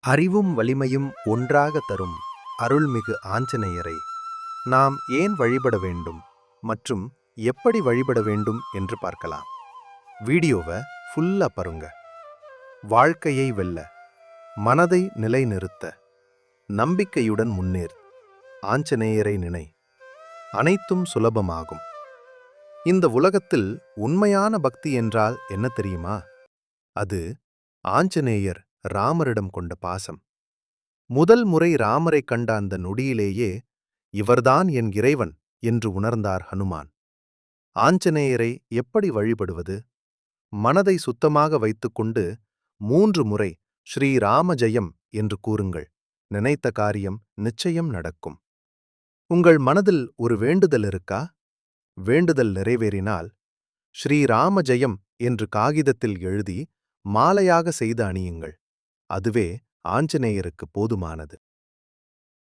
அறிவும் வலிமையும் ஒன்றாக தரும் அருள்மிகு ஆஞ்சநேயரை நாம் ஏன் வழிபட வேண்டும் மற்றும் எப்படி வழிபட வேண்டும் என்று பார்க்கலாம். வீடியோவை ஃபுல்லா பாருங்க. வாழ்க்கையை வெல்ல, மனதை நிலைநிறுத்த, நம்பிக்கையுடன் முன்னேறு, ஆஞ்சநேயரை நினை, அனைத்தும் சுலபமாகும். இந்த உலகத்தில் உண்மையான பக்தி என்றால் என்ன தெரியுமா? அது ஆஞ்சநேயர் ராமரிடம் கொண்ட பாசம். முதல் முறை ராமரை கண்ட அந்த நொடியிலேயே இவர்தான் என் இறைவன் என்று உணர்ந்தார் ஹனுமான். ஆஞ்சநேயரை எப்படி வழிபடுவது? மனதை சுத்தமாக வைத்துக்கொண்டு 3 முறை ஸ்ரீராம ஜெயம் என்று கூறுங்கள். நினைத்த காரியம் நிச்சயம் நடக்கும். உங்கள் மனதில் ஒரு வேண்டுதல் இருக்கா? வேண்டுதல் நிறைவேறினால் ஸ்ரீராம ஜெயம் என்று காகிதத்தில் எழுதி மாலையாக செய்து அணியுங்கள். அதுவே ஆஞ்சநேயருக்கு போதுமானது.